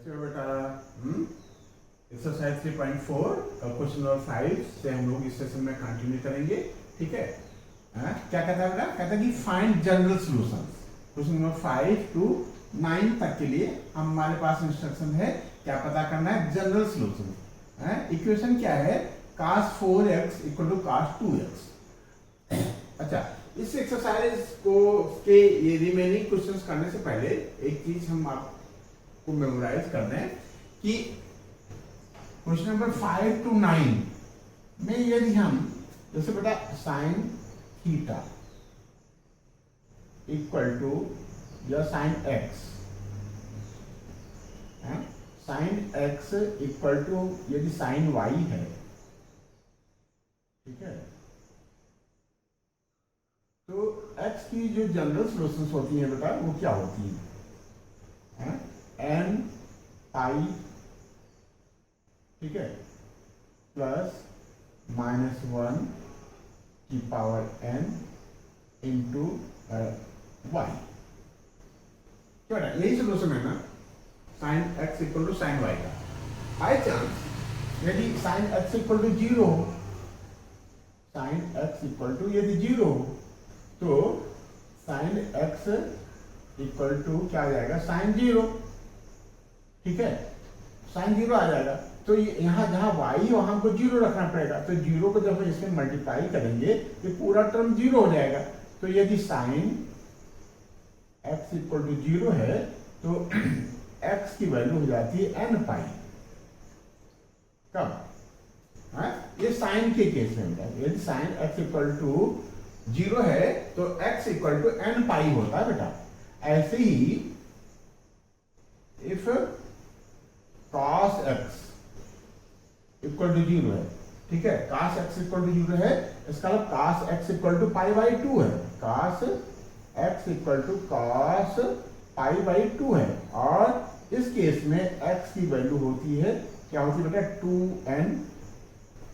कैसे हो बेटा? एक्सरसाइज 3.4 क्वेश्चन नंबर 5 से हम लोग इस सेशन में कंटिन्यू करेंगे। ठीक है, क्या कहता है बेटा? कहता है कि find general solutions. Question number 5 to 9 तक के लिए हमारे पास इंस्ट्रक्शन है, क्या पता करना है? General solution. इक्वेशन क्या है? cos 4x equal to cos 2x। अच्छा, इस एक्सरसाइज को के ये रिमेनिंग क्वेश्चंस करने से पहले एक चीज हम आपको मेमोराइज कर दें कि क्वेश्चन नंबर 5 to 9 में यदि हम जैसे बेटा साइन थीटा इक्वल टू या sine X, sine X equal to यदि साइन वाई है, ठीक है, तो x की जो जनरल सॉल्यूशंस होती हैं बेटा वो क्या होती है? n पाई, ठीक है, प्लस माइनस 1 की पावर n इंटू वाई। यही सॉल्यूशन है ना sine x equal to sine Y का। बाई चांस यदि sine x equal to 0, sine x equal to यदि 0 तो साइन x इक्वल टू क्या आ जाएगा? साइन 0। ठीक है, साइन 0 आ जाएगा। तो यहाँ जहाँ y वहां हमको 0 रखना पड़ेगा, तो 0 को जब हम इसमें मल्टीप्लाई करेंगे तो पूरा टर्म 0 हो जाएगा। तो यदि साइन x इक्वल टू 0 है तो x की वैल्यू हो जाती है n पाई। कब? ये साइन के केस में होता है। यदि साइन x इक्वल टू 0 है तो x equal to n pi होता है बेटा। ऐसे ही if cos x equal to 0 है, ठीक है, cos x इक्वल टू 0 है, इसका मतलब cos x equal to pi by 2 है, cos x equal to cos pi by 2 है। और इस केस में x की वैल्यू होती है, क्या होती है बेटा? 2n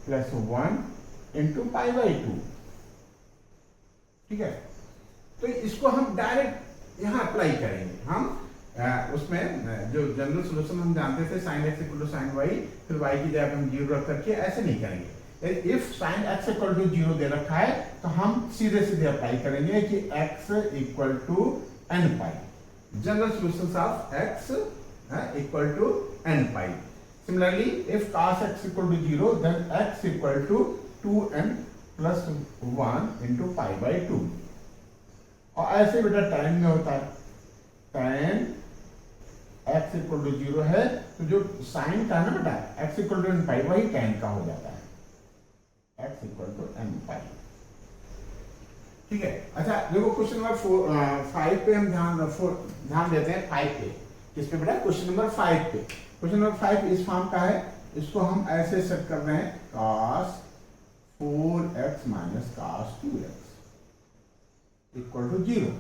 plus 1 into pi by 2। ठीक है, तो इसको हम डायरेक्ट यहां अप्लाई करेंगे। हम उसमें जो जनरल सॉल्यूशन हम जानते थे sine X equal to sine Y, फिर वाई की जगह हम 0 रख करके ऐसे नहीं करेंगे। If sine X equal to 0 दे रखा है तो हम सीधे सीधे अप्लाई करेंगे कि x equal to n pi. General solutions of x equal to n pi. Similarly if cos x equal to 0 then x equal to 2n plus 1 into pi by 2। और ऐसे बेटा tan में होता है, tan x इक्वल टू 0 है तो जो sign का ना बेटा x इक्वल टू n पाई वही tan का हो जाता है, x इक्वल टू n पाई। ठीक है, अच्छा देखो क्वेश्चन नंबर 5 पे हम ध्यान देते हैं। 5 पे किस पे बेटा? क्वेश्चन नंबर 5 पे। क्वेश्चन नंबर 5 इस फॉर्म का है, इसको हम ऐसे सेट कर रहे हैं cos 4x minus cos 2x equal to 0।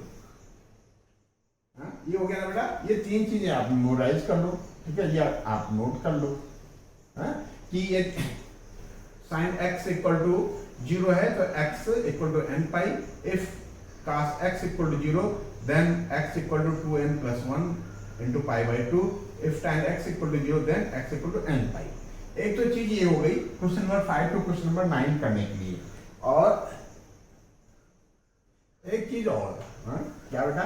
ये हो गया ना बेटा? ये तीन चीजें आप मेमोराइज कर लो, ठीक है, या आप नोट कर लो कि ये साइन x इक्वल टू 0 है तो x equal to n pi. If cos x equal to 0 then x equal to 2n plus 1 into pi by 2। If tan x equal to 0 then x equal to n pi. एक तो चीज ये हो गई question number 5 to question number 9 करने के लिए। और एक चीज और, क्या बेटा,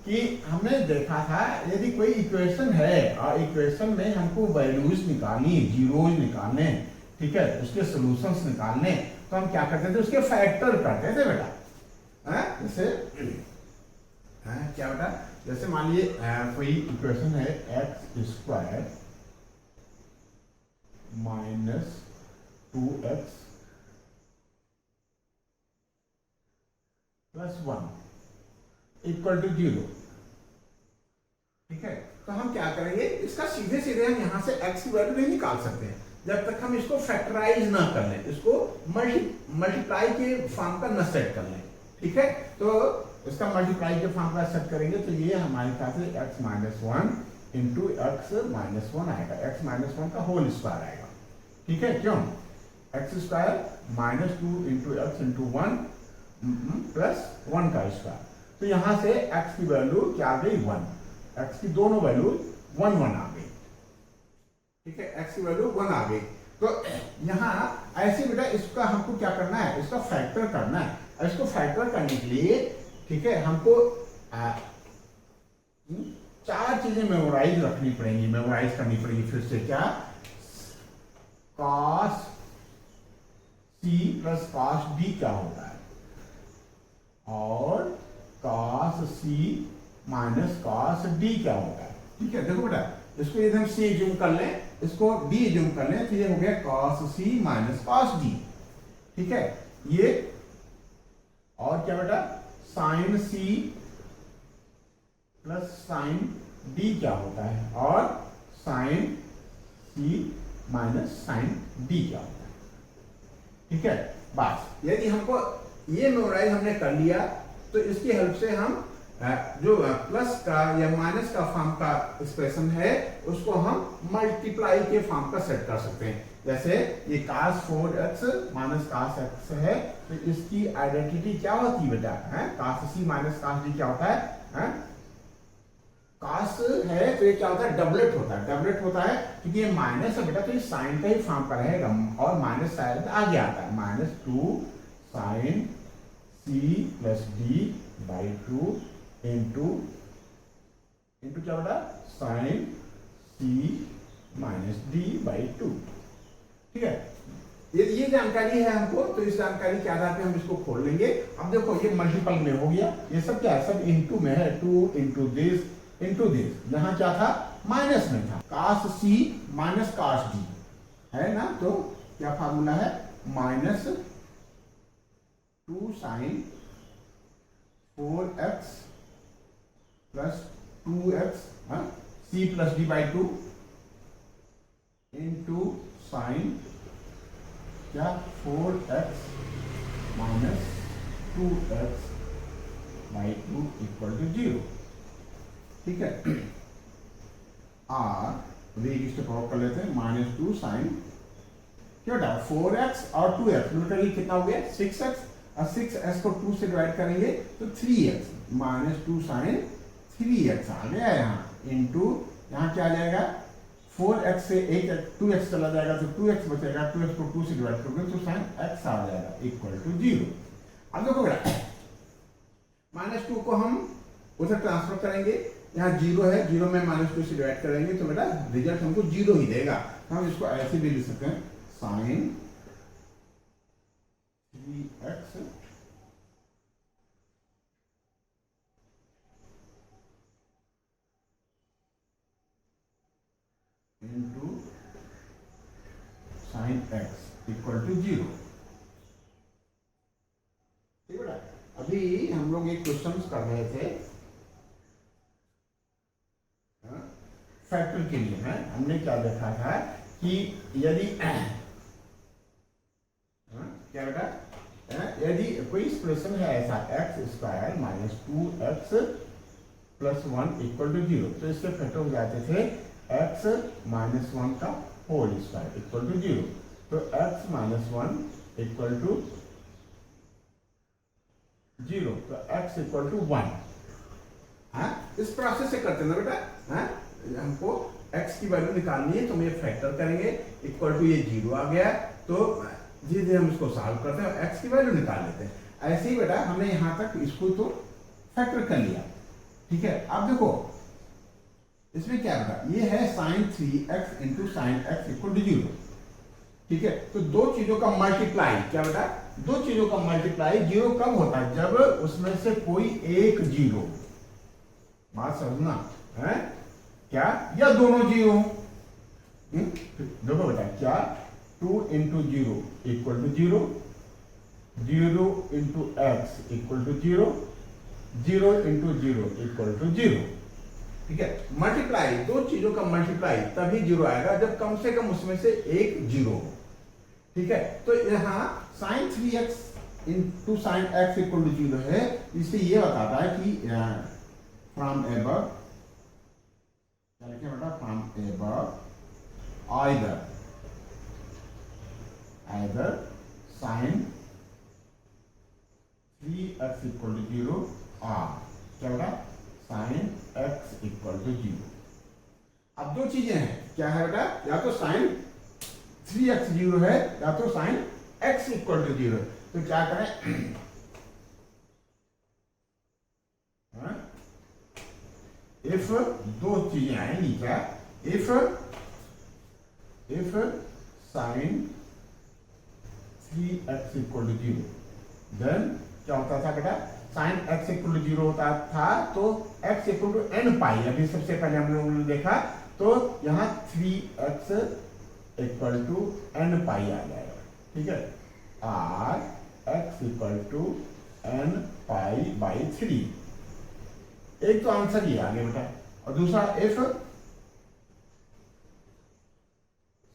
कि हमने देखा था यदि कोई इक्वेशन है और इक्वेशन में हमको वैल्यूज निकालनी, जीरोज निकालने, ठीक है, उसके सॉल्यूशंस निकालने, तो हम क्या करते थे? उसके फैक्टर करते थे बेटा। जैसे क्या बेटा? जैसे मान लीजिए कोई इक्वेशन है x square minus 2x plus 1 equal to 0। ठीक है, तो हम क्या करेंगे? इसका सीधे सीधे हम यहां से x की वैल्यू नहीं निकाल सकते हैं जब तक हम इसको फैक्टराइज ना कर लें, इसको मल्टीप्लाई के फॉर्म का न सेट कर लें। ठीक है, तो इसका मल्टीप्लाई के फॉर्म का सेट करेंगे तो ये हमारे पास x minus 1 into x minus 1 आएगा, x माइनस 1 का होल स्क्वायर आएगा। ठीक है, क्यों? X square minus 2 into x into 1 plus 1 का स्क्वायर। तो यहां से x की वैल्यू क्या आ गई? 1। x की दोनों वैल्यू 1 1 आ गई। ठीक है, x की वैल्यू 1 आ गई। तो यहाँ ऐसे बेटा इसका हमको क्या करना है, इसका फैक्टर करना है। और इसको फैक्टर करने के लिए ठीक है हमको चार चीजें मेमोराइज रखनी पड़ेंगी, मेमोराइज करनी पड़ेगी फिर से। क्या, cos c plus cos d क्या होता है, और cos c minus cos d क्या होता है। ठीक है, देखो बेटा इसको यदि हम c एज्यूम कर लें, इसको d एज्यूम कर लें, तो ये हो गया cos c minus cos d। ठीक है, ये और क्या बेटा sin c plus sine D क्या होता है, और sign C minus sign D क्या होता है। ठीक है, बस यदि हमको ये मेमोराइज हमने कर लिया तो इसकी हेल्प से हम जो प्लस का या माइनस का फॉर्म का एक्सप्रेशन है उसको हम मल्टीप्लाई के फॉर्म का सेट कर सकते हैं। जैसे ये cos 4x minus cos x है, तो इसकी आइडेंटिटी क्या होती है बेटा, है cos c minus cos d क्या होता है, कास है तो ये क्या होता है, डबलेट होता है। डबलेट होता है क्योंकि ये माइनस है बेटा, तो ये साइन का ही फॉर्म का रहेगा, और माइनस साइन आगे आता है, minus 2 sine C plus D by 2 into क्या बेटा, sine C minus D by 2। ठीक है, ये जानकारी है हमको, तो इस जानकारी के आधार पे हम इसको खोल लेंगे। अब देखो ये मल्टीपल में हो गया, ये सब क्या है, सब इंटू में है, 2 इंटू दिस इंटू दिस। यहां क्या था, माइनस में था, cos c minus cos d है ना, तो क्या फार्मूला है, minus 2 sine 4x plus 2x c plus d by 2 into sine क्या 4x minus 2x by 2 equal to 0। ठीक है, और वी पावर कर लेते हैं, माइनस 2 साइन क्या बेटा 4x और 2x टोटली कितना हो गया 6x, और 6x को 2 से डिवाइड करेंगे तो 3x, माइनस 2 साइन 3x आ गया यहाँ, इंटू यहाँ क्या आ जाएगा 4x से 2x चला जाएगा तो 2x बचेगा, 2x को 2 से डिवाइड करोगे तो साइन x आ जाएगा इक्वल टू 0। अब देखो बेटा माइनस 2 को हम उसे ट्रांसफर करेंगे, यहाँ 0 है, 0 में माइनस 2 से डिवाइड करेंगे तो बेटा रिजल्ट हमको 0 ही देगा। हम इसको ऐसे भी लिख सकते हैं, sine 3x into sine x equal to 0। ठीक बेटा, अभी हम लोग एक क्वेश्चन कर रहे थे फैक्टर के लिए, है हमने क्या देखा था कि यदि क्या बेटा, यदि कोई एक्सप्रेशन है ऐसा x square minus 2x plus 1 equal to 0, तो इसके फैक्टर हो जाते थे x माइनस 1 का होल स्क्वायर इक्वल टू 0, तो x माइनस 1 इक्वल टू 0, तो x इक्वल टू 1। इस प्रोसेस से करते ना बेटा, हमको x की वैल्यू निकालनी है तो हम ये फैक्टर करेंगे, इक्वल टू ये 0 आ गया, तो धीरे धीरे हम इसको सॉल्व करते हैं और x की वैल्यू निकाल लेते हैं। ऐसे ही बेटा हमने यहां तक इसको तो फैक्टर कर लिया। ठीक है, अब देखो इसमें क्या होगा, ये है sine 3x into sine x equal to 0। ठीक है, तो दो चीजों का मल्टीप्लाई, क्या बेटा दो चीजों का मल्टीप्लाई 0 कब होता है, जब उसमें से कोई एक 0, बात समझना है क्या, या दोनों 0। देखो बेटा क्या 2 into 0 equal to 0, 0 into x equal to 0, 0 into 0 equal to 0। ठीक है, मल्टीप्लाई दो चीजों का मल्टीप्लाई तभी 0 आएगा जब कम से कम उसमें से एक 0 हो। ठीक है, तो यहाँ sine 3x into sine x equal to 0 है, इससे ये बताता है कि फ्रॉम एबव बेटा, from above either sin 3x equal to 0 और क्या बेटा sin x इक्वल टू 0। अब दो चीजें हैं, क्या है बेटा, या तो साइन 3x 0 है या तो साइन x इक्वल टू 0। तो क्या करें, इफ दो चीजें आएंगी क्या, if sine 3x equal to 0, then क्या होता था बेटा, साइन x इक्वल टू 0 होता था तो x इक्वल टू n पाई, अभी सबसे पहले हम लोगों ने देखा, तो यहाँ 3x equal to n pi आ जाएगा, ठीक है, और x equal to n pi by 3। एक तो आंसर ये आ गया बेटा, और दूसरा if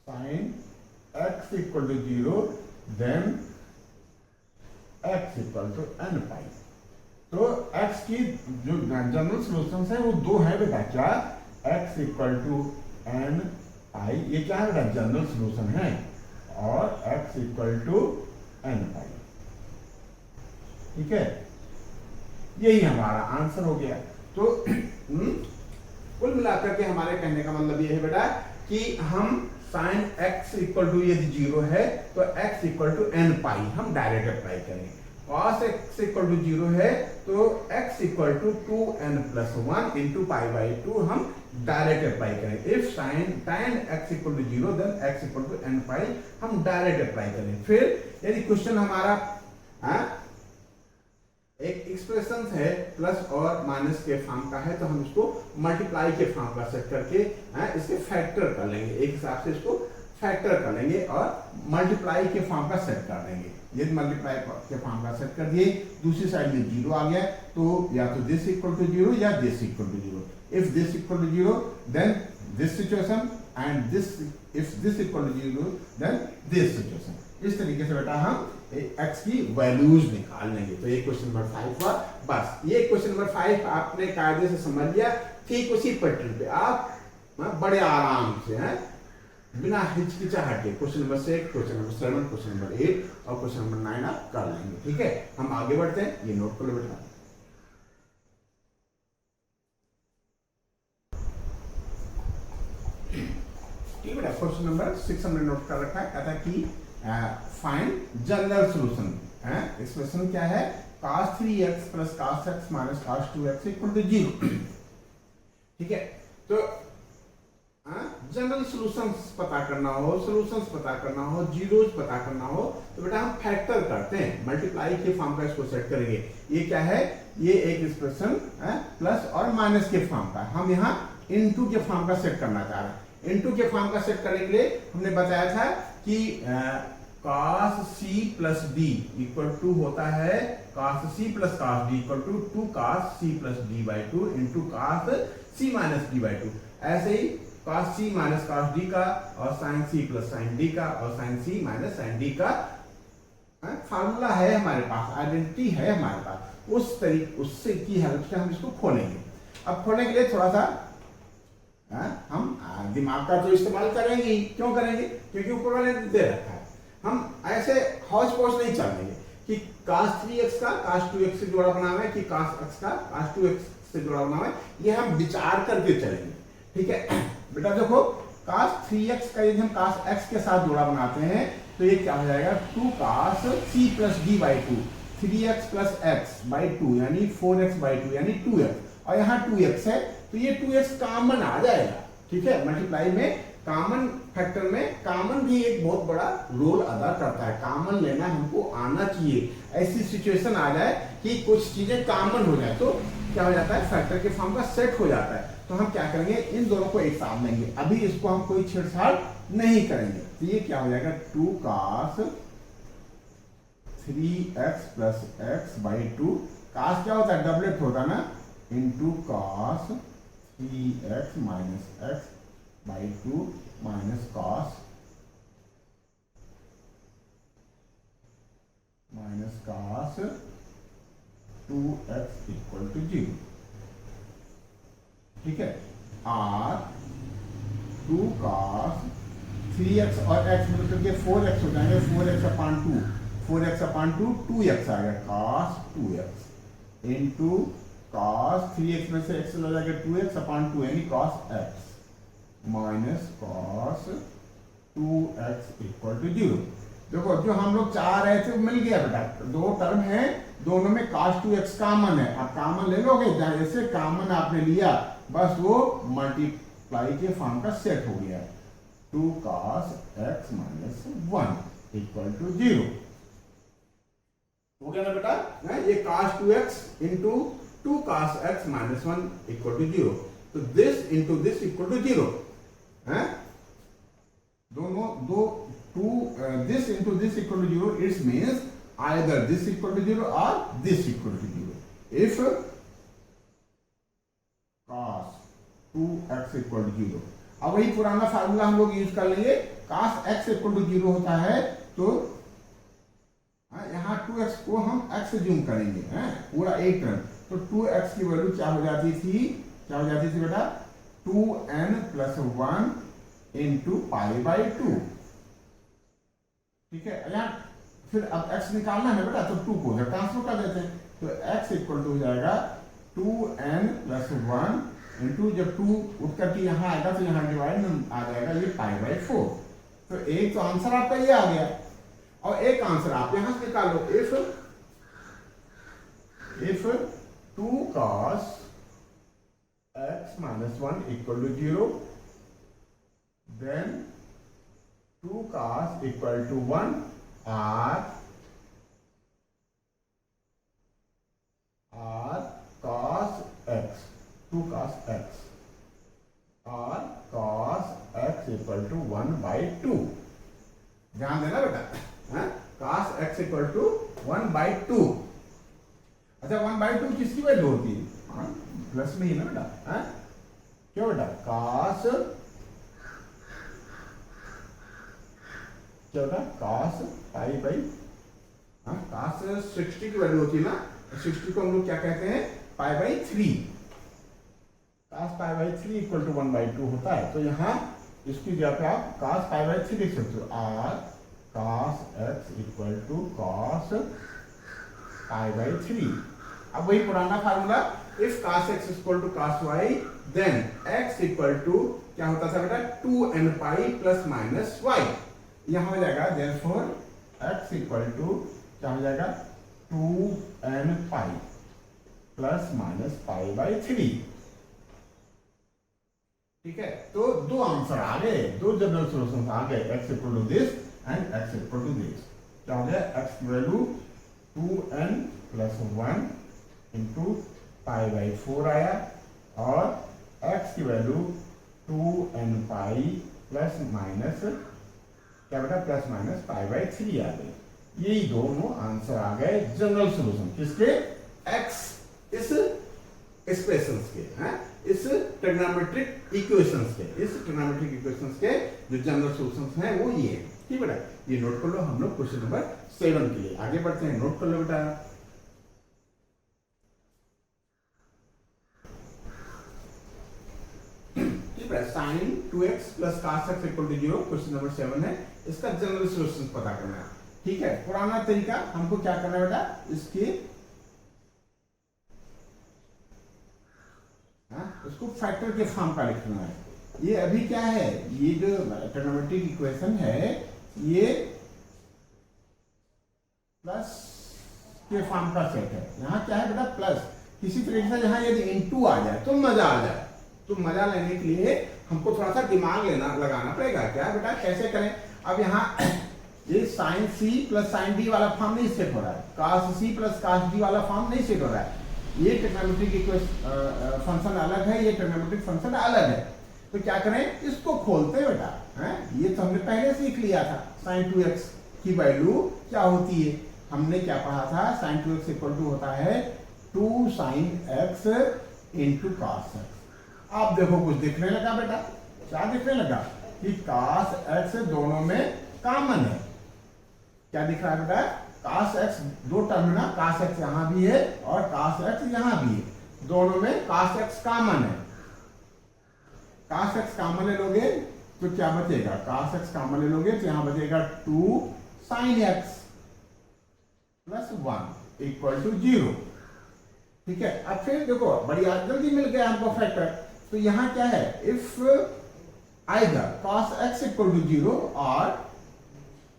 sine x equal to 0 then x equal to n pi. तो x की जो जनरल सॉल्यूशन है वो दो है बेटा, क्या, x इक्वल टू n पाई, ये क्या है बेटा, जनरल सॉल्यूशन है, और x इक्वल टू n पाई, ठीक है, यही हमारा आंसर हो गया। तो कुल मिलाकर के हमारे कहने का मतलब ये है बेटा कि हम साइन x इक्वल टू यदि 0 है तो x equal to n pi हम डायरेक्ट अप्लाई करेंगे, cos x इक्वल टू 0 है तो x equal to 2n plus 1 into pi by 2 हम डायरेक्ट अप्लाई करें। If sine tan x equal to 0 then x equal to n pi हम direct apply करें। फिर यदि क्वेश्चन हमारा एक एक्सप्रेशन है प्लस और माइनस के फॉर्म का है तो हम इसको मल्टीप्लाई के फॉर्म का सेट करके इसके फैक्टर कर लेंगे, एक हिसाब से इसको फैक्टर कर लेंगे और मल्टीप्लाई के फॉर्म का सेट कर देंगे। यदि मल्टीप्लाई के फॉर्म का सेट कर दिए, दूसरी साइड में 0 आ गया तो या तो दिस इक्वल टू 0 या this equal to 0। If this equal to 0 then this situation, and this if this equal to 0 then this situation. इस तरीके से बेटा हम x की वैल्यूज निकाल लेंगे। तो ये क्वेश्चन नंबर 5 हुआ। बस ये क्वेश्चन नंबर 5 आपने कायदे से समझ लिया, ठीक उसी पैटर्न पे आप बड़े आराम से बिना हिचकिचाहट के question number 6, question number 7, question number 8 और क्वेश्चन नंबर 9 आप कर लेंगे। ठीक है, हम आगे बढ़ते हैं, ये नोट कर लो बेटा। ठीक बेटा, क्वेश्चन नंबर 6 हमने नोट कर रखा है, कहता है कि फाइंड जनरल सॉल्यूशन। एक्सप्रेशन क्या है, cos 3x plus cos x minus cos 2x equal to 0। ठीक है, तो जनरल सॉल्यूशंस पता करना हो, सॉल्यूशंस पता करना हो, जीरोस पता करना हो तो बेटा हम फैक्टर करते हैं, मल्टीप्लाई के फॉर्म का इसको सेट करेंगे। ये क्या है, ये एक एक्सप्रेशन प्लस और माइनस के फॉर्म का, हम यहाँ इनटू के फॉर्म का सेट करना चाह रहे हैं। इनटू के फॉर्म का सेट करने के लिए हमने बताया था कि cos c plus d equal to होता है cos c plus cos d equal to 2 cos c plus d by 2 into cos c minus d by 2। ऐसे ही cos c minus cos d का और sin c plus sin d का और sin c minus sin d का formula है हमारे पास, identity है हमारे पास, उस तरीके उससे की हेल्प से हम इसको खोलेंगे। अब खोलने के लिए थोड़ा सा हम दिमाग का तो इस्तेमाल करेंगे ही। क्यों करेंगे, क्योंकि ऊपर वाले ने दे रखा है। हम ऐसे हौच पौच नहीं चलेंगे कि cos 3x का cos 2x से जोड़ा बना हुआ है कि cos x का cos 2x से जोड़ा बना हुआ है, ये हम विचार करके चलेंगे। ठीक है बेटा, देखो cos 3x का यदि हम cos x के साथ जोड़ा बनाते हैं तो ये क्या हो जाएगा, 2 cos c plus d by 2, 3x plus x by 2 यानी 4x बाई 2 यानी 2x, और यहाँ 2x है तो ये 2x कॉमन आ जाएगा। ठीक है, मल्टीप्लाई में कॉमन फैक्टर में कॉमन भी एक बहुत बड़ा रोल अदा करता है, कॉमन लेना हमको आना चाहिए। ऐसी सिचुएशन आ जाए कि कुछ चीजें कॉमन हो जाए तो क्या हो जाता है, फैक्टर के फॉर्म का सेट हो जाता है। तो हम क्या करेंगे, इन दोनों को एक साथ लेंगे, अभी इसको हम कोई छेड़छाड़ नहीं करेंगे। तो ये क्या हो जाएगा, 2 cos 3x plus x by 2, cos क्या होता है, डबलेट होता है ना, into cos 3x minus x by 2 minus cos 2x equal to 0। ठीक है, और 2 cos 3x और x मिलकर के 4x हो जाएंगे, 4x अपान 2, 4x अपान 2 2x आ गया, cos 2x into cos 3x में से x चला जाएगा 2x अपान 2 यानी cos x। Minus cos 2x equal to 0। देखो जो हम लोग चाह रहे थे मिल गया बेटा, दो टर्म है, दोनों में cos 2x कॉमन है। आप कॉमन ले लोगे, जैसे कॉमन आपने लिया बस वो मल्टीप्लाई के फॉर्म का सेट हो गया। 2 cos x minus 1 equal to 0 हो गया ना बेटा। ये cos 2x into 2 cos x minus 1 equal to 0। तो this into this equal to 0 है, दोनों दो to this into this equal to 0। It's means either this equal to 0 और this equal to 0। If cos 2x equal to 0, अब वही पुराना formula हम लोग यूज कर लेंगे। cos x इक्वल टू 0 होता है तो यहाँ 2x को हम x से जूम करेंगे, पूरा एक टर्म। तो 2x की वैल्यू क्या हो जाती थी, बेटा 2n plus 1 into pi by 2। ठीक है, यहाँ फिर अब x निकालना है बेटा, तो 2 को उधर ट्रांसफर कर देते हैं। तो x इक्वल टू हो जाएगा 2n प्लस 1 इंटू, जब 2 उठ करके यहाँ आएगा तो यहाँ डिवाइड आ जाएगा ये पाई बाई 4। तो एक तो आंसर आपका ये आ गया, और एक आंसर आप यहां से निकालो। If 2 cos x minus 1 equal to 0, then 2 cos equal to 1 or cos x, 2 cos x or cos x equal to 1 by 2। ध्यान देना बेटा, cos x equal to 1 by 2। अच्छा 1 बाई 2 किसकी वैल्यू होती है, प्लस में ही ना बेटा, क्या बेटा cos, क्या बेटा cos पाई बाई, cos 60 की वैल्यू होती है ना, 60 को हम लोग क्या कहते हैं, pi by 3। cos pi by 3 equal to 1 by 2 होता है। तो यहाँ इसकी जगह पे आप cos पाई बाई 3 लिख सकते हो, और cos x equal to cos pi by 3। अब वही पुराना formula, if cos x equal to cos y, then x equal to क्या होता था बेटा 2n pi plus minus y। यहां हो जाएगा देयरफॉर x इक्वल टू क्या हो जाएगा 2n pi plus minus pi by 3। ठीक है, तो दो आंसर आ गए, दो जनरल सॉल्यूशन आ गए, x equal to this and x equal to this. क्या हो गया, x की value 2n plus 1 into pi by 4 आया, और x की value 2n pi plus minus क्या बेटा प्लस माइनस पाई बाई 3 आ गई। यही दोनों आंसर आ गए जनरल सॉल्यूशन किसके, x इस एक्सप्रेशंस के, इस ट्रिग्नोमेट्रिक इक्वेशंस के, के जो जनरल सॉल्यूशंस हैं वो ये है। ठीक बेटा, ये नोट कर लो। हम लोग क्वेश्चन नंबर 7 के लिए आगे बढ़ते हैं, नोट कर लो बेटा। ठीक है, sin 2x plus cos x equal to 0 question number 7 है। इसका जनरल सॉल्यूशन पता करना है। ठीक है, पुराना तरीका हमको क्या करना है बेटा, इसके उसको फैक्टर के फॉर्म का लिखना है। ये अभी क्या है, ये जो ट्रिग्नोमेट्रिक इक्वेशन है ये प्लस के फॉर्म का सेट है। यहाँ क्या है बेटा प्लस, किसी तरीके से यहाँ यदि इनटू आ जाए तो मजा आ जाए। तो मजा लेने के लिए हमको थोड़ा सा दिमाग लगाना पड़ेगा। क्या बेटा कैसे करें, अब यहाँ ये sine C plus sine D वाला फॉर्म नहीं सेट हो रहा है, cos C plus cos D वाला फॉर्म नहीं सेट हो रहा है। ये ट्रिग्नोमेट्रिक फंक्शन अलग है, ये ट्रिग्नोमेट्रिक फंक्शन अलग है। तो क्या करें, इसको खोलते हैं बेटा। ये तो हमने पहले सीख लिया था, sin 2x की वैल्यू क्या होती है। हमने क्या पढ़ा था, sin 2x इक्वल टू होता है 2 sin x into cos x। आप देखो कुछ दिखने लगा बेटा, क्या दिखने लगा कि cos x दोनों में कॉमन है। क्या दिख रहा है बेटा, cos x दो टर्म ना, cos x यहां भी है और cos x यहां भी है, दोनों में cos x कॉमन है। cos x कॉमन ले लोगे तो क्या बचेगा, cos x कॉमन ले लोगे तो यहां बचेगा 2 sin x plus 1 equal to 0। ठीक है, अब फिर देखो बढ़िया जल्दी मिल गया हमको फैक्टर। तो यहां क्या है, if either cos x equal to 0 or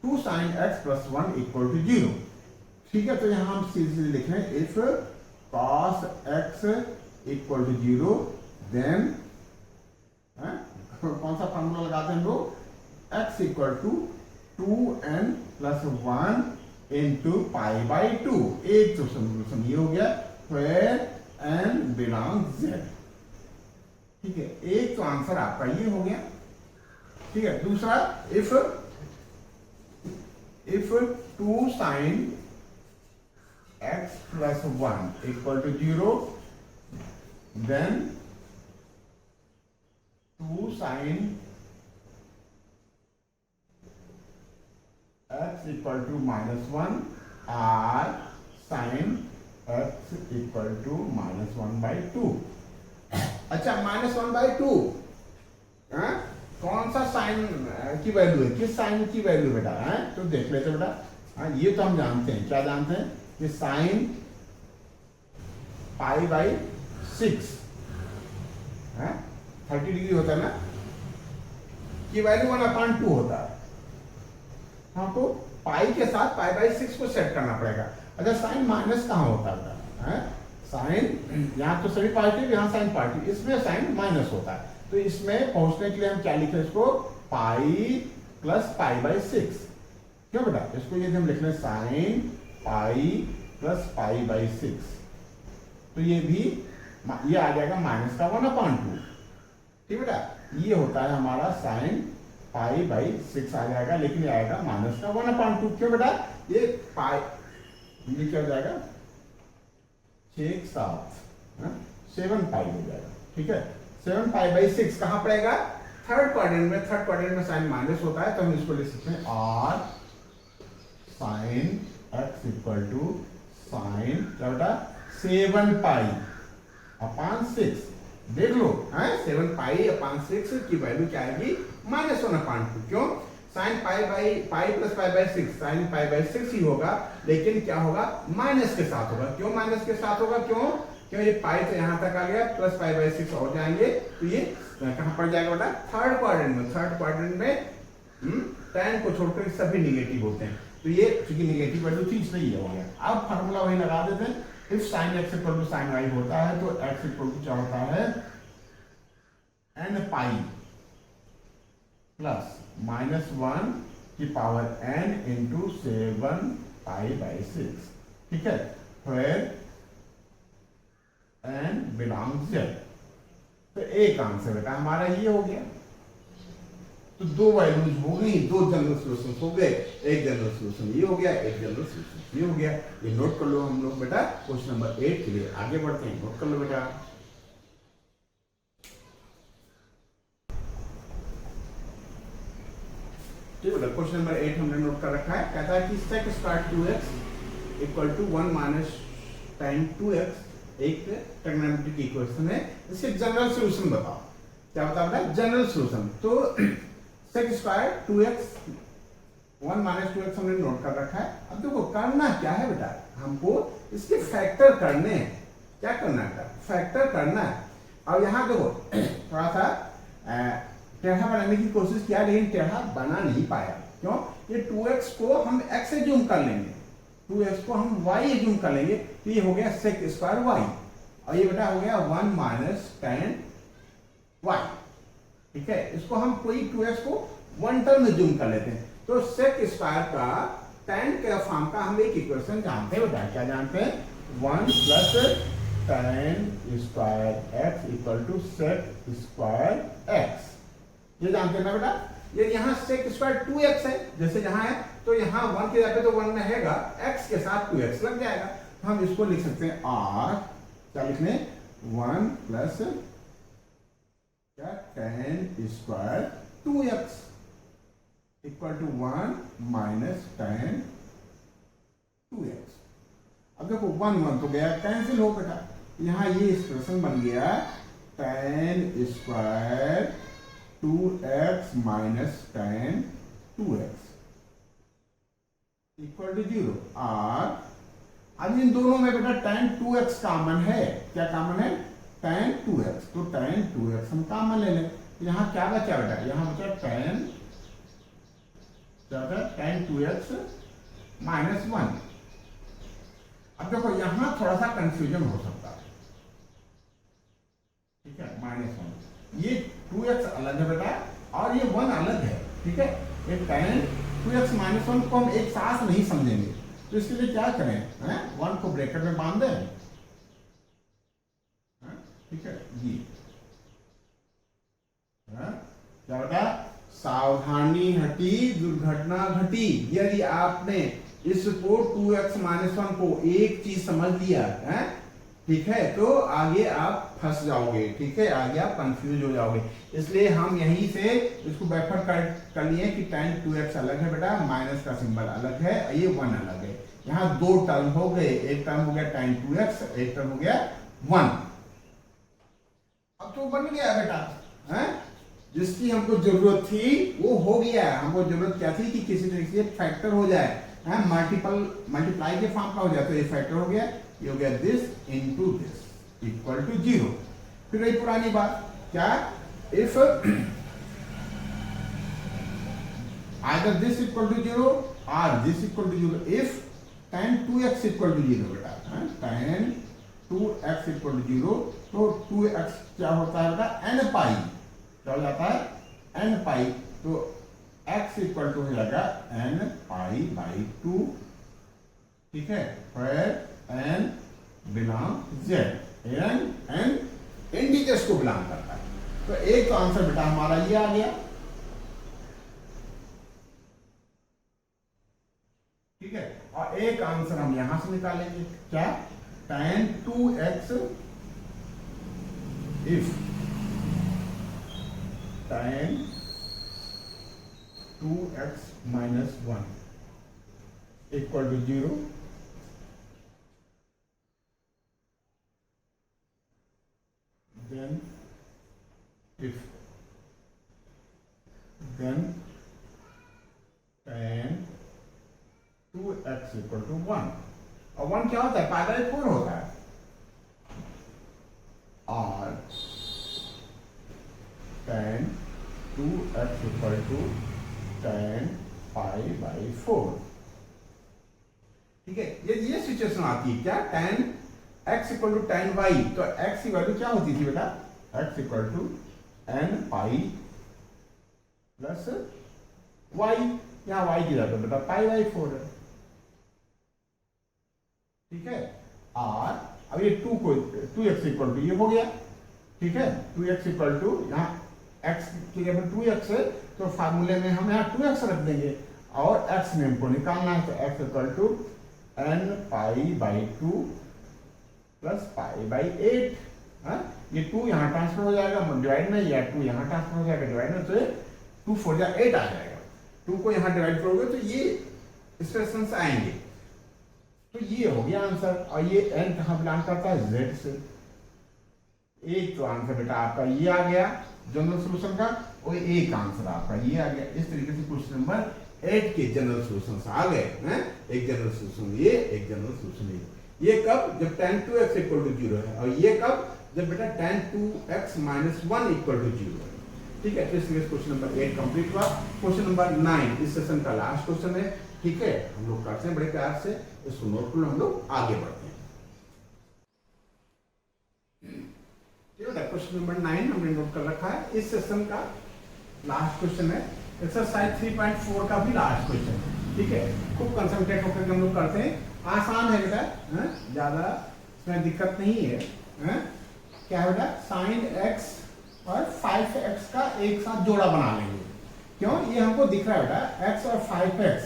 2 sin x plus 1 equal to 0। ठीक है, तो यहां हम सीधे लिख रहे हैं if cos x equal to 0 then कौन सा फॉर्मूला लगाते हैं हम लोग, x equal to 2n plus 1 into pi by 2। एक तो सोल्यूशन ये हो गया, where n belongs z। ठीक है, एक तो आंसर आपका ये हो गया। ठीक है, दूसरा if 2 sin x plus 1 equal to 0 then 2 sin x equal to -1 or sin x equal to -1/2। अच्छा, -1/2 कौन सा साइन की वैल्यू है, किस साइन की वैल्यू बेटा है, तो देख लेते बेटा। हाँ, ये तो हम जानते हैं, क्या जानते हैं कि साइन π/6 30 डिग्री होता है ना, की वैल्यू 1/2 होता है। हमको पाई के साथ π/6 को सेट करना पड़ेगा। अच्छा, साइन माइनस कहाँ होता है, साइन यहाँ तो सभी पॉजिटिव, यहाँ साइन पॉजिटिव, इसमें साइन माइनस होता है। तो इसमें पहुंचने के लिए हम क्या लिखे इसको, पाई प्लस π/6। क्यों बेटा, इसको यदि हम लिख लें साइन पाई प्लस π/6 तो ये भी ये आ जाएगा माइनस का 1/2। ठीक बेटा, ये होता है हमारा साइन π/6 आ जाएगा, लेकिन ये आएगा माइनस का 1/2। क्यों बेटा, ये पाई ये क्या हो जाएगा 7 पाई हो जाएगा। ठीक है, 7 π/6 कहां पड़ेगा, थर्ड क्वाड्रेंट में। थर्ड क्वाड्रेंट में साइन माइनस होता है, तो हम इसको लिख सकते हैं r sine x equal to sine क्या बेटा 7 π/6। देख लो, 7 π/6 की वैल्यू क्या आएगी, -1/2। क्यों, साइन पाई प्लस π/6 साइन π/6 ही होगा, लेकिन क्या होगा, माइनस के साथ होगा। क्यों माइनस के साथ होगा, क्यों ये पाई तो यहां तक आ गया, प्लस π/6 हो जाएंगे, तो ये कहां पड़ जाएगा बेटा, थर्ड क्वाड्रेंट में। थर्ड क्वाड्रेंट में tan को छोड़कर सभी निगेटिव होते हैं, तो ये चूंकि निगेटिव वैल्यू थी इसलिए ये हो गया। अब फार्मूला वही लगा देते हैं, if sine x equal to sine y होता है तो x इक्वल टू क्या होता है, n पाई प्लस -1 की पावर n इंटू 7 π/6। ठीक है, where n belongs z। तो एक आंसर बेटा हमारा ये हो गया। तो दो वैल्यूज हो गई, दो जनरल सॉल्यूशन हो गए, एक जनरल सॉल्यूशन ये हो गया, एक जनरल सॉल्यूशन ये हो गया। ये नोट कर लो हम लोग बेटा, क्वेश्चन नंबर 8 के लिए आगे बढ़ते हैं, नोट कर लो बेटा। ठीक है, क्वेश्चन नंबर 8 हमने नोट कर रखा है। कहता है कि sec square 2x equal to 1 minus tan 2x एक ट्रिग्नोमेट्रिक इक्वेशन है, इसके जनरल सॉल्यूशन बताओ। क्या बता बेटा, जनरल सॉल्यूशन। तो sec square 2x 1 minus 2x हमने नोट कर रखा है। अब देखो करना क्या है बेटा, हमको इसके फैक्टर करने हैं। क्या करना है, फैक्टर करना है। अब यहाँ देखो थोड़ा सा टेढ़ा बनाने की कोशिश किया, लेकिन टेढ़ा बना नहीं पाया। क्यों, ये 2x को हम x से जूम कर लेंगे, 2x को हम y से जूम कर लेंगे, तो ये हो गया sec स्क्वायर y, और ये बेटा हो गया 1 माइनस tan y। ठीक है, इसको हम कोई 2x को वन टर्म में जूम कर लेते हैं। तो sec स्क्वायर का tan के फॉर्म का हम एक इक्वेशन जानते हैं बेटा, क्या जानते हैं, 1 plus tan square x equal to sec square x। ये जानते हैं ना बेटा। ये यहाँ sec स्क्वायर 2x है, जैसे यहाँ है, तो यहाँ 1 के जगह पे तो 1 रहेगा, x के साथ 2x लग जाएगा। तो हम इसको लिख सकते हैं r, क्या लिखने, 1 प्लस क्या tan square 2x equal to 1 minus tan 2x। अब देखो 1 तो गया, कैंसिल हो बेटा, यहाँ ये एक्सप्रेशन बन गया tan square 2x minus tan 2x equal to 0। और अब इन दोनों में बेटा tan 2x कॉमन है। क्या कॉमन है, tan 2x, तो tan 2x हम कॉमन ले लें, यहाँ क्या बचा बेटा, यहाँ बचा tan, क्या होता है tan 2x माइनस 1। अब देखो यहाँ थोड़ा सा कंफ्यूजन हो सकता है, ठीक है, -1, ये 2x अलग है बेटा और ये 1 अलग है, ठीक है। ये tan 2x माइनस 1 को हम एक साथ नहीं समझेंगे, तो इसके लिए क्या करें, 1 को ब्रैकेट में बांध दें, ठीक है जी। क्या बेटा, सावधानी हटी दुर्घटना घटी। यदि आपने इसको 2x माइनस 1 को एक चीज समझ लिया है, ठीक है, तो आगे आप फंस जाओगे, ठीक है, आगे आप कंफ्यूज हो जाओगे। इसलिए हम यहीं से इसको बैकवर्ड कर लिए कि tan 2x अलग है बेटा, माइनस का सिंबल अलग है, ये 1 अलग है। यहाँ दो टर्म हो गए, एक टर्म हो गया tan 2x, एक टर्म हो गया 1। अब तो बन गया बेटा, है जिसकी हमको जरूरत थी वो हो गया। हमको जरूरत क्या थी कि किसी तरीके से फैक्टर हो जाए, मल्टीप्लाई के फॉर्म का हो जाए, तो ये फैक्टर हो गया, ये हो गया this into this equal to 0। फिर वही पुरानी बात, क्या, if either this equal to 0 और this equal to 0, if tan 2x equal to 0 बेटा, tan 2x इक्वल टू 0, तो 2x क्या होता है बेटा, n पाई, क्या हो जाता है n पाई, तो x इक्वल टू हो जाएगा n पाई बाई 2, ठीक है। फिर n belong z, n integers को बिलोंग करता है। तो एक तो आंसर बेटा हमारा ये आ गया, ठीक है, और एक आंसर हम यहां से निकालेंगे, क्या, tan 2x if tan 2x minus 1 equal to 0, then if then tan 2x equal to 1, और 1 क्या होता है, पाई बाई 4 होता है, और tan 2x equal to tan pi by 4, ठीक है। ये सिचुएशन आती है, क्या, tan x equal to tan y, तो x की वैल्यू क्या होती थी बेटा, x equal to n pi plus y, यहाँ y की जगह बेटा पाई बाई 4 है, ठीक है। और अब ये 2x इक्वल टू ये हो गया, ठीक है, 2x इक्वल टू यहाँ x की जगह 2x है, तो फार्मूले में हम यहाँ 2x रख देंगे, और x में हमको निकालना है, तो x equal to n pi by 2 plus pi by 8, ये 2 यहाँ ट्रांसफर हो जाएगा डिवाइड में, या 2 यहाँ ट्रांसफर हो जाएगा डिवाइड में, तो 2 4 जा 8 आ जाएगा। 2 को यहाँ डिवाइड करोगे तो ये एक्सप्रेशंस आएंगे, तो ये हो गया आंसर। और ये n कहाँ बिलोंग करता है, z से। एक तो आंसर बेटा आपका ये आ गया जनरल सॉल्यूशन का, और एक आंसर आपका ये आ गया। इस तरीके से क्वेश्चन नंबर 8 के जनरल सॉल्यूशंस आ गए हैं, एक जनरल सॉल्यूशन ये, एक जनरल सॉल्यूशन ये कब, जब tan 2x इक्वल टू 0 है, और ये कब, जब बेटा tan 2x minus 1 equal to 0 है, ठीक है। तो इसलिए क्वेश्चन नंबर 8 कंप्लीट हुआ। क्वेश्चन नंबर 9 इस सेशन का लास्ट क्वेश्चन है, ठीक है। हम लोग करते हैं बड़े प्यार से, इसको नोट कर हम लोग आगे बढ़ते हैं। क्वेश्चन नंबर 9 हमने नोट कर रखा है, इस सेशन का लास्ट क्वेश्चन है, एक्सरसाइज 3.4 का भी लास्ट क्वेश्चन, ठीक है। खूब कंसंट्रेट होकर हम लोग करते हैं, आसान है बेटा, ज्यादा इसमें दिक्कत नहीं है, क्या है बेटा, sin x और 5x का एक साथ जोड़ा बना लेंगे। क्यों, ये हमको दिख रहा है बेटा, x और 5x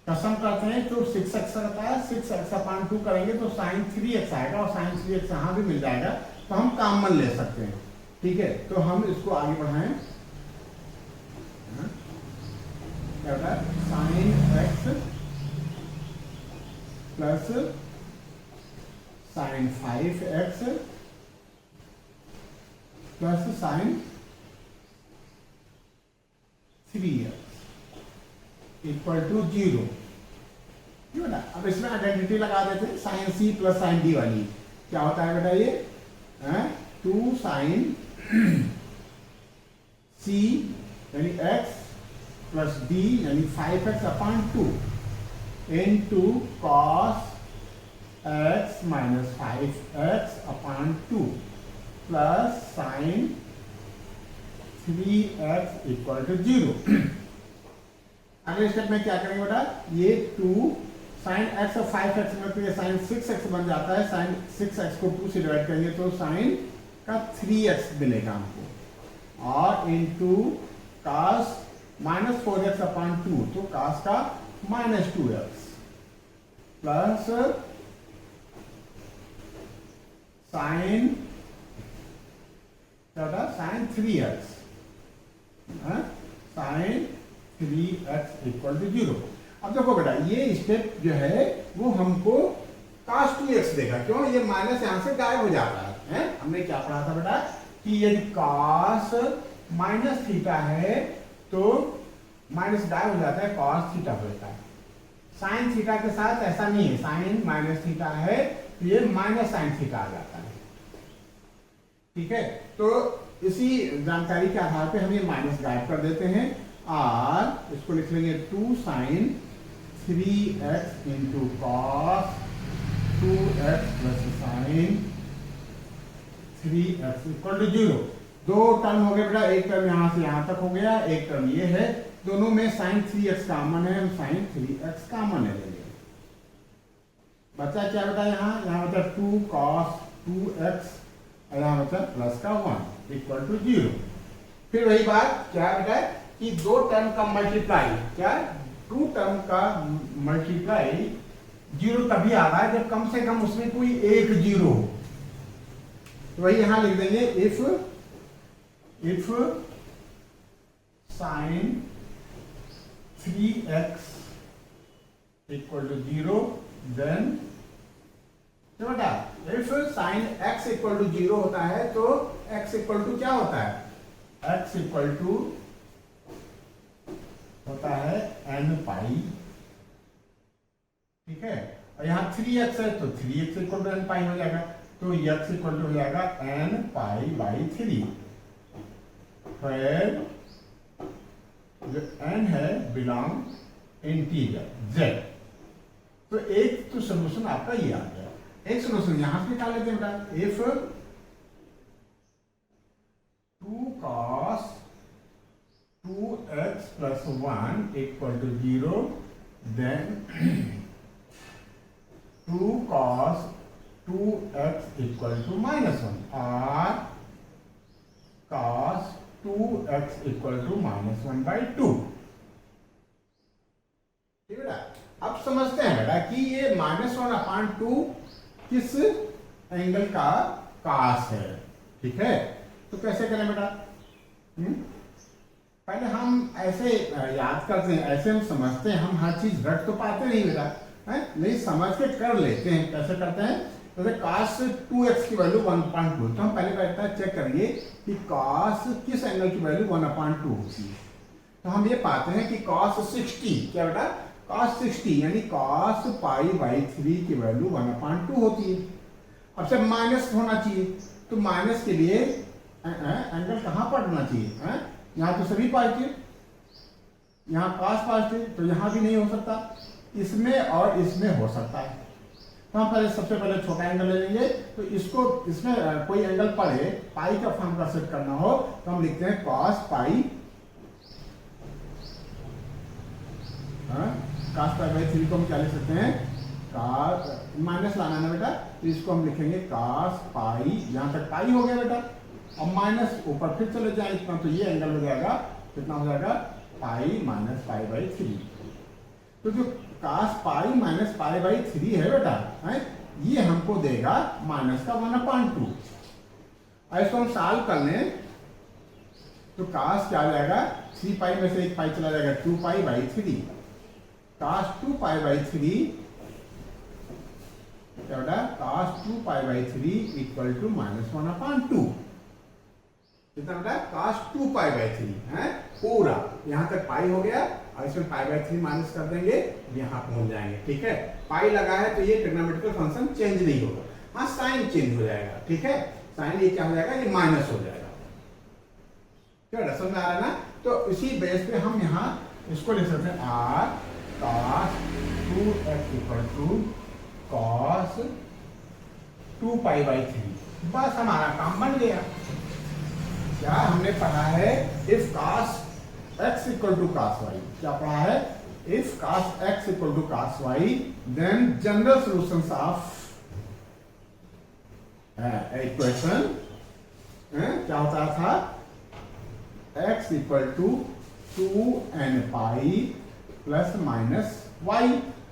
का सम करते हैं तो 6x रहता है, 6x अपॉन 2 करेंगे तो sin 3x आएगा, और sin 3x यहाँ भी मिल जाएगा, तो हम कॉमन ले सकते हैं, ठीक है। तो हम इसको आगे बढ़ाएं, क्या होता है, sin x plus sin 5x plus sin 3x equal to 0, क्यों ना। अब इसमें आइडेंटिटी लगा देते हैं, sin c plus sin d वाली, क्या होता है बेटा, ये 2 sin c यानी x प्लस d यानी 5x upon 2 into cos x minus 5x upon 2 plus sine 3x equal to 0। अगले स्टेप में क्या करेंगे बेटा, ये 2 साइन x और 5x में तो ये साइन 6x बन जाता है, साइन 6x को 2 से डिवाइड करेंगे तो साइन का 3x मिलेगा हमको, और into cos minus 4x upon 2 तो cos का माइनस 2x प्लस साइन क्या होता है, sine 3x, sign 3x equal to 0। अब देखो बेटा ये स्टेप जो है वो हमको cos 2x देगा, क्यों, ये माइनस यहां से गायब हो जाता है। हमने क्या पढ़ा था बेटा कि यदि cos माइनस थीटा है तो माइनस गायब हो जाता है, cos थीटा होता है। साइन थीटा के साथ ऐसा नहीं है, साइन माइनस थीटा है तो ये माइनस साइन थीटा आ जाता है, ठीक है। तो इसी जानकारी के आधार पे हम ये माइनस गायब कर देते हैं और इसको लिख लेंगे 2 sine 3x into cos 2x plus sine 3x equal to 0। दो टर्म हो गए बेटा, एक टर्म यहां से यहां तक हो गया, एक टर्म ये है, दोनों में साइन 3x कॉमन है, हम साइन 3x कॉमन ले लेंगे। बचा क्या बेटा, यहाँ बचा 2 cos 2x, यहाँ बचा प्लस का 1 इक्वल टू 0। फिर वही बात क्या बेटा कि दो टर्म का मल्टीप्लाई, क्या 2 टर्म का मल्टीप्लाई 0 तभी आ रहा है जब कम से कम उसमें कोई एक 0 हो। तो वही यहां लिख देंगे if sine 3x equal to 0 then बेटा if sine x equal to 0 होता है तो x इक्वल टू क्या होता है, x इक्वल टू होता है n पाई, ठीक है। और यहाँ 3x है तो 3x इक्वल टू n पाई हो जाएगा, तो x इक्वल टू हो जाएगा n पाई बाई 3, फिर जो n है बिलोंग इंटीजर z। तो एक तो सोल्यूशन आपका ये आ गया। एक सोल्यूशन यहां से निकाल लेते हैं बेटा, if 2 cos 2x plus 1 equal to 0 then 2 cos 2x equal to minus 1 और cos 2x equal to minus 1 by 2। ठीक है बेटा, अब समझते हैं बेटा कि ये माइनस 1 अपॉन 2 किस एंगल का cos है, ठीक है। तो कैसे करें बेटा, पहले हम ऐसे याद करते हैं, ऐसे हम समझते हैं, हम हर चीज रट तो पाते नहीं बेटा, नहीं समझ के कर लेते हैं। कैसे करते हैं, तो cos 2x की वैल्यू 1/2, तो हम पहले बैठता है चेक करिए कि cos किस एंगल की वैल्यू 1/2 होती है। तो हम ये पाते हैं कि cos 60 क्या बेटा, cos 60 यानी cos पाई बाई 3 की वैल्यू 1/2 होती है। अब से माइनस होना चाहिए, तो माइनस के लिए एंगल कहां पर होना चाहिए, यहाँ तो सभी पॉजिटिव, यहाँ cos पॉजिटिव, तो यहाँ भी नहीं हो सकता, इसमें और इसमें हो सकता है। तो हम पहले सबसे पहले छोटा एंगल ले लेंगे, तो इसको इसमें कोई एंगल पड़े पाई का फॉर्म का सेट करना हो तो हम लिखते हैं cos pi, cos pi by 3 को हम क्या लिख सकते हैं, cos माइनस लाना है ना बेटा, तो इसको हम लिखेंगे cos पाई, यहां तक पाई हो गया बेटा, और माइनस ऊपर फिर चले जाए इतना, तो ये एंगल हो जाएगा, कितना हो जाएगा, पाई माइनस पाई बाई 3। तो जो cos pi minus pi by 3 है बेटा, ये हमको देगा माइनस का 1/2। और इसको हम सॉल्व कर लें तो cos क्या आ जाएगा, 3 पाई में से एक पाई चला जाएगा, 2 pi by 3, cos 2 pi by 3 क्या बेटा, cos 2 pi by 3 equal to minus 1/2। कितना बेटा, cos 2 पाई बाई 3 है पूरा, यहां तक पाई हो गया, और इसमें पाई बाई 3 माइनस कर देंगे, यहां पहुंच जाएंगे, ठीक है। पाई लगा है तो ये ट्रिग्नोमेट्रिकल फंक्शन चेंज नहीं होगा, हाँ साइन चेंज हो जाएगा, ठीक है, साइन ये क्या हो जाएगा, ये माइनस हो जाएगा। क्या समझ में आ रहा है ना? तो इसी बेस पे हम यहाँ इसको लिख सकते हैं r cos 2x equal to cos 2π/3। बस हमारा काम बन गया। क्या हमने पढ़ा है? If cos x equal to cos y। क्या पढ़ा है? If cos x equal to cos y then general solutions of equation क्या होता था? x equal to 2n pi plus minus y।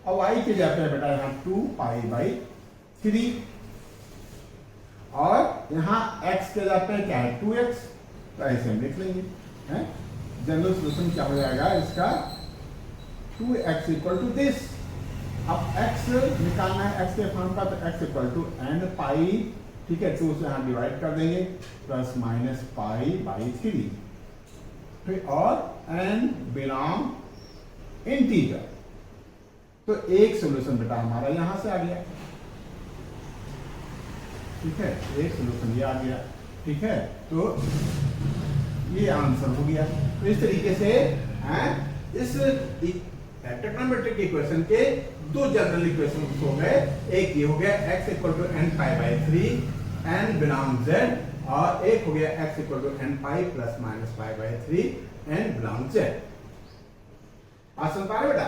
और y के जगह पे बेटा यहाँ 2π/3 और यहाँ x के जगह पे क्या है? 2x। तो ऐसे हम लिख लेंगे। जनरल सॉल्यूशन क्या हो जाएगा इसका? 2x equal to this. अब x निकालना है x के फॉर्म का, तो x इक्वल टू n पाई, ठीक है, 2 से यहाँ डिवाइड कर देंगे, प्लस माइनस π/3 और n बिलोंग इंटीजर। तो एक सॉल्यूशन बेटा हमारा यहां से आ गया, ठीक है, एक सॉल्यूशन ये आ गया, ठीक है। तो ये आंसर हो गया। तो इस तरीके से इस ट्रिग्नोमेट्रिक इक्वेशन के दो जनरल इक्वेशन हो गए। एक ये हो गया x equal to n π/3 n belong z, और एक हो गया x equal to n pi plus minus π/3 n belong z। आसान पा रहे बेटा?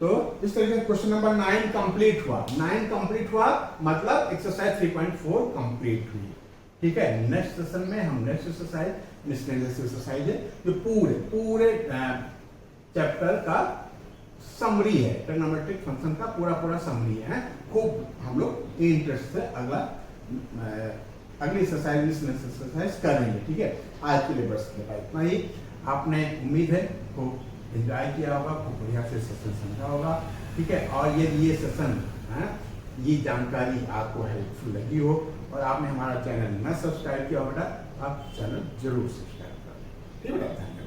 तो इस तरीके से क्वेश्चन नंबर 9 कंप्लीट हुआ। 9 कंप्लीट हुआ मतलब एक्सरसाइज 3.4 कंप्लीट हुई, ठीक है। नेक्स्ट सेशन में हम नेक्स्ट एक्सरसाइज मिसलेनियस एक्सरसाइज है जो पूरे चैप्टर का समरी है, ट्रिग्नोमेट्रिक फंक्शन का पूरा समरी है। खूब हम लोग इंटरेस्ट से अगली एक्सरसाइज करेंगे, ठीक है। आज के लिए बस इतना ही। आपने उम्मीद है खूब एंजॉय किया होगा, खूब बढ़िया से सेशन समझा होगा, ठीक है। और यदि ये सेशन ये जानकारी आपको हेल्पफुल लगी हो और आपने हमारा चैनल न सब्सक्राइब किया हो बेटा, आप चैनल जरूर सब्सक्राइब करें, ठीक है बेटा।